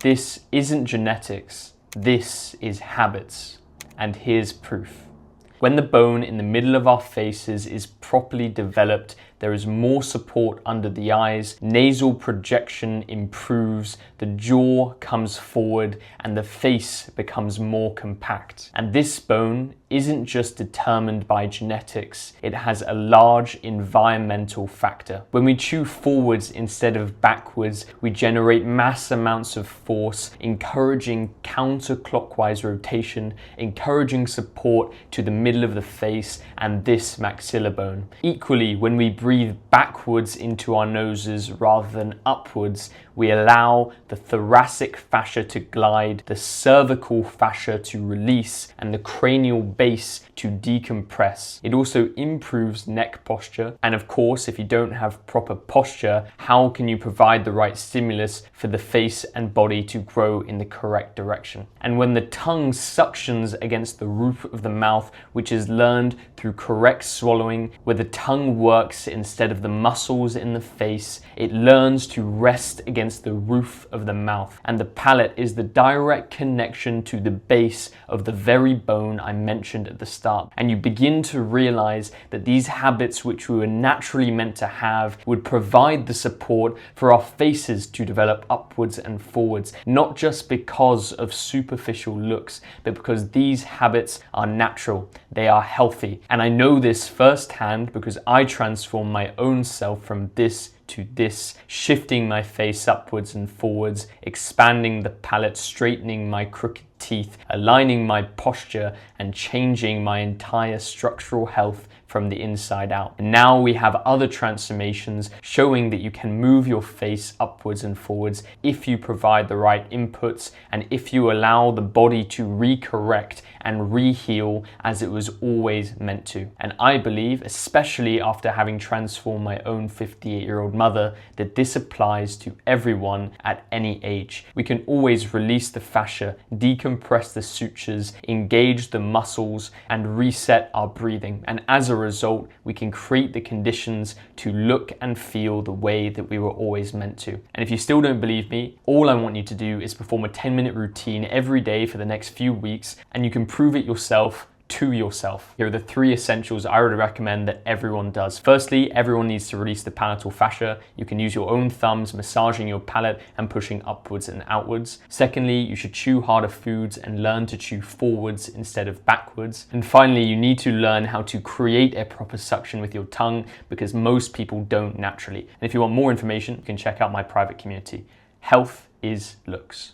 This isn't genetics, this is habits. And here's proof. When the bone in the middle of our faces is properly developed, there is more support under the eyes, nasal projection improves, the jaw comes forward, and the face becomes more compact. And this bone isn't just determined by genetics, it has a large environmental factor. When we chew forwards instead of backwards, we generate mass amounts of force, encouraging counterclockwise rotation, encouraging support to the middle of the face and this maxilla bone. Equally, when we breathe backwards into our noses rather than upwards, we allow the thoracic fascia to glide, the cervical fascia to release, and the cranial base to decompress. It also improves neck posture. And of course, if you don't have proper posture, how can you provide the right stimulus for the face and body to grow in the correct direction? And when the tongue suctions against the roof of the mouth, which is learned through correct swallowing, where the tongue works instead of the muscles in the face, it learns to rest against the roof of the mouth. And the palate is the direct connection to the base of the very bone I mentioned at the start. And you begin to realize that these habits, which we were naturally meant to have, would provide the support for our faces to develop upwards and forwards, not just because of superficial looks, but because these habits are natural, they are healthy. And I know this firsthand because I transformed my own self from this to this, shifting my face upwards and forwards, expanding the palate, straightening my crooked teeth, aligning my posture, and changing my entire structural health from the inside out. And now we have other transformations showing that you can move your face upwards and forwards if you provide the right inputs and if you allow the body to recorrect and re-heal as it was always meant to. And I believe, especially after having transformed my own 58-year-old mother, that this applies to everyone at any age. We can always release the fascia, decompress the sutures, engage the muscles, and reset our breathing. And as a result, we can create the conditions to look and feel the way that we were always meant to. And if you still don't believe me, all I want you to do is perform a 10-minute routine every day for the next few weeks, and you can prove it yourself to yourself. Here are the 3 essentials I would recommend that everyone does. Firstly, everyone needs to release the palatal fascia. You can use your own thumbs massaging your palate and pushing upwards and outwards. Secondly, you should chew harder foods and learn to chew forwards instead of backwards. And finally, you need to learn how to create a proper suction with your tongue because most people don't naturally. And if you want more information, you can check out my private community. Health is looks.